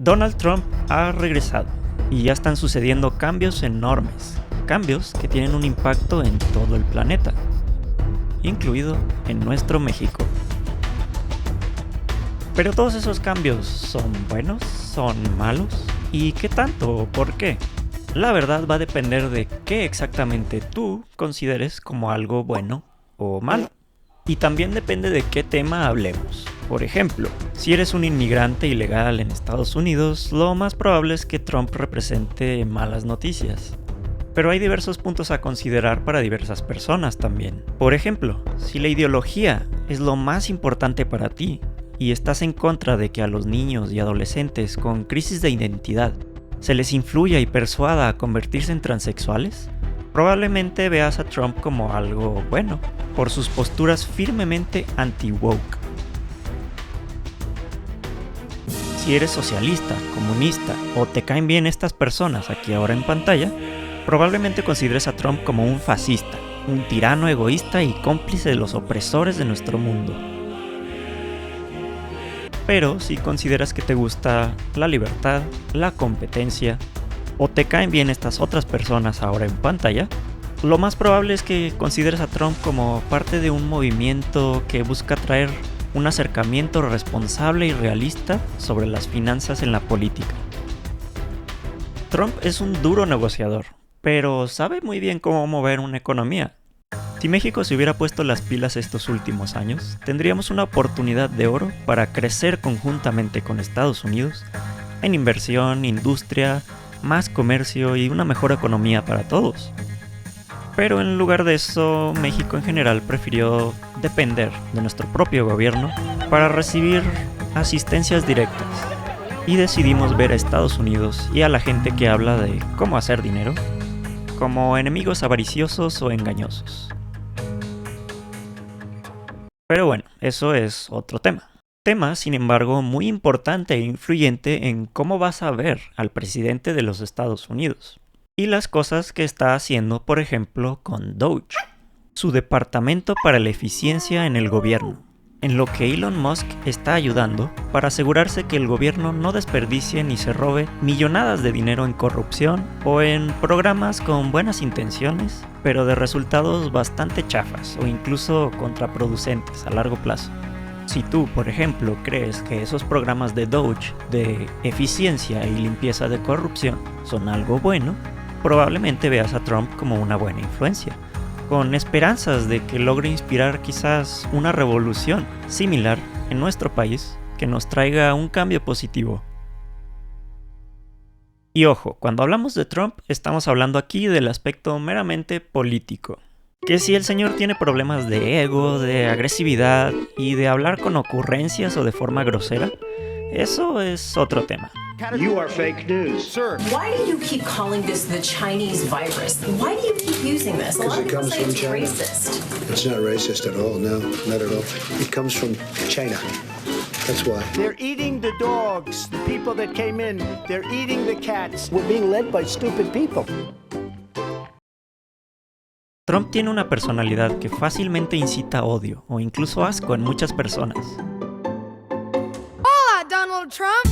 Donald Trump ha regresado y ya están sucediendo cambios enormes, cambios que tienen un impacto en todo el planeta, incluido en nuestro México. Pero todos esos cambios ¿son buenos? ¿Son malos? ¿Y qué tanto? ¿Por qué? La verdad va a depender de qué exactamente tú consideres como algo bueno o malo. Y también depende de qué tema hablemos. Por ejemplo, si eres un inmigrante ilegal en Estados Unidos, lo más probable es que Trump represente malas noticias. Pero hay diversos puntos a considerar para diversas personas también. Por ejemplo, si la ideología es lo más importante para ti y estás en contra de que a los niños y adolescentes con crisis de identidad se les influya y persuada a convertirse en transexuales, probablemente veas a Trump como algo bueno, por sus posturas firmemente anti-woke. Si eres socialista, comunista o te caen bien estas personas aquí ahora en pantalla, probablemente consideres a Trump como un fascista, un tirano egoísta y cómplice de los opresores de nuestro mundo. Pero si consideras que te gusta la libertad, la competencia, o te caen bien estas otras personas ahora en pantalla, lo más probable es que consideres a Trump como parte de un movimiento que busca traer un acercamiento responsable y realista sobre las finanzas en la política. Trump es un duro negociador, pero sabe muy bien cómo mover una economía. Si México se hubiera puesto las pilas estos últimos años, tendríamos una oportunidad de oro para crecer conjuntamente con Estados Unidos en inversión, industria, más comercio y una mejor economía para todos. Pero en lugar de eso, México en general prefirió depender de nuestro propio gobierno para recibir asistencias directas. Y decidimos ver a Estados Unidos y a la gente que habla de cómo hacer dinero como enemigos avariciosos o engañosos. Pero bueno, eso es otro tema. Tema, sin embargo, muy importante e influyente en cómo vas a ver al presidente de los Estados Unidos. Y las cosas que está haciendo, por ejemplo, con DOGE, su departamento para la eficiencia en el gobierno, en lo que Elon Musk está ayudando para asegurarse que el gobierno no desperdicie ni se robe millonadas de dinero en corrupción o en programas con buenas intenciones, pero de resultados bastante chafas o incluso contraproducentes a largo plazo. Si tú, por ejemplo, crees que esos programas de DOGE de eficiencia y limpieza de corrupción son algo bueno, probablemente veas a Trump como una buena influencia, con esperanzas de que logre inspirar quizás una revolución similar en nuestro país que nos traiga un cambio positivo. Y ojo, cuando hablamos de Trump estamos hablando aquí del aspecto meramente político. Que si el señor tiene problemas de ego, de agresividad y de hablar con ocurrencias o de forma grosera, eso es otro tema. You are fake news. Sir. Why do you keep calling this the Chinese virus? Why do you keep using this? A lot of people say it's racist. It's not racist at all, no, not at all. It comes from China. That's why. They're eating the dogs, the people that came in. They're eating the cats. We're being led by stupid people. Trump tiene una personalidad que fácilmente incita odio o incluso asco en muchas personas. Hola, Donald Trump!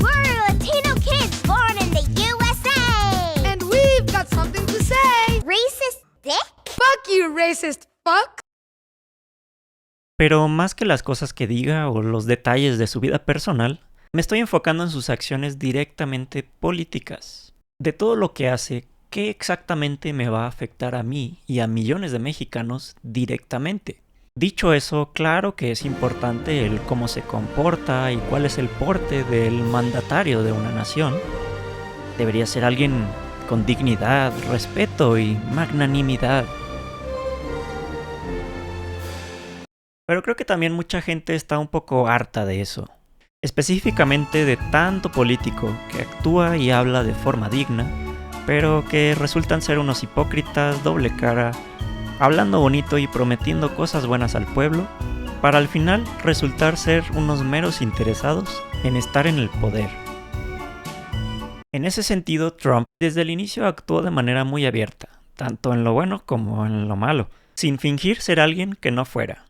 We're Latino kids born in the USA! And we've got something to say! Racist dick? Fuck you, racist fuck! Pero más que las cosas que diga o los detalles de su vida personal, me estoy enfocando en sus acciones directamente políticas. De todo lo que hace, ¿qué exactamente me va a afectar a mí y a millones de mexicanos directamente? Dicho eso, claro que es importante el cómo se comporta y cuál es el porte del mandatario de una nación. Debería ser alguien con dignidad, respeto y magnanimidad. Pero creo que también mucha gente está un poco harta de eso. Específicamente de tanto político que actúa y habla de forma digna, pero que resultan ser unos hipócritas, doble cara, hablando bonito y prometiendo cosas buenas al pueblo, para al final resultar ser unos meros interesados en estar en el poder. En ese sentido, Trump desde el inicio actuó de manera muy abierta, tanto en lo bueno como en lo malo, sin fingir ser alguien que no fuera.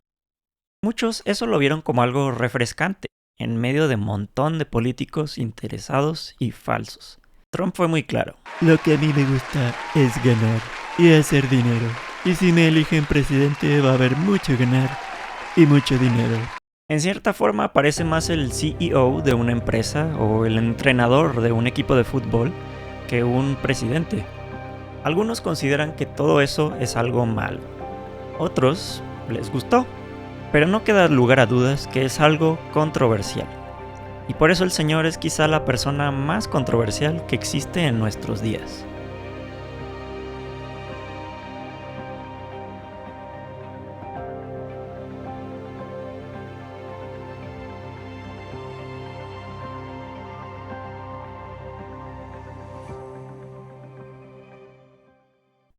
Muchos eso lo vieron como algo refrescante, en medio de un montón de políticos interesados y falsos. Trump fue muy claro. Lo que a mí me gusta es ganar y hacer dinero. Y si me eligen presidente va a haber mucho ganar y mucho dinero. En cierta forma parece más el CEO de una empresa o el entrenador de un equipo de fútbol que un presidente. Algunos consideran que todo eso es algo malo. Otros les gustó, pero no queda lugar a dudas que es algo controversial. Y por eso el señor es quizá la persona más controversial que existe en nuestros días.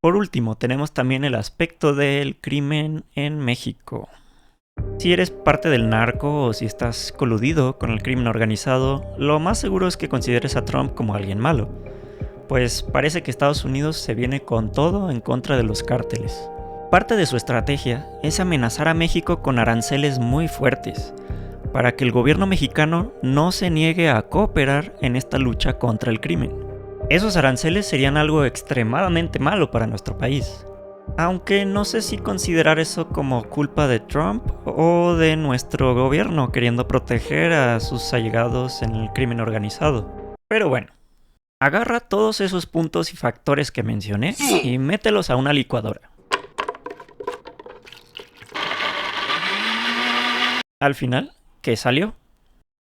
Por último, tenemos también el aspecto del crimen en México. Si eres parte del narco o si estás coludido con el crimen organizado, lo más seguro es que consideres a Trump como alguien malo, pues parece que Estados Unidos se viene con todo en contra de los cárteles. Parte de su estrategia es amenazar a México con aranceles muy fuertes, para que el gobierno mexicano no se niegue a cooperar en esta lucha contra el crimen. Esos aranceles serían algo extremadamente malo para nuestro país. Aunque no sé si considerar eso como culpa de Trump o de nuestro gobierno queriendo proteger a sus allegados en el crimen organizado. Pero bueno, agarra todos esos puntos y factores que mencioné y mételos a una licuadora. Al final, ¿qué salió?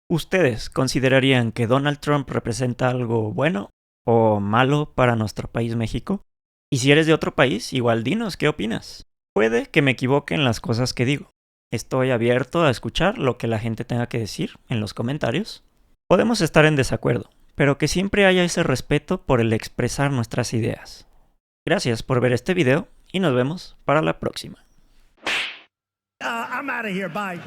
¿Ustedes considerarían que Donald Trump representa algo bueno o malo para nuestro país México? Y si eres de otro país, igual dinos qué opinas. Puede que me equivoque en las cosas que digo. Estoy abierto a escuchar lo que la gente tenga que decir en los comentarios. Podemos estar en desacuerdo, pero que siempre haya ese respeto por el expresar nuestras ideas. Gracias por ver este video y nos vemos para la próxima. I'm out of here. Bye.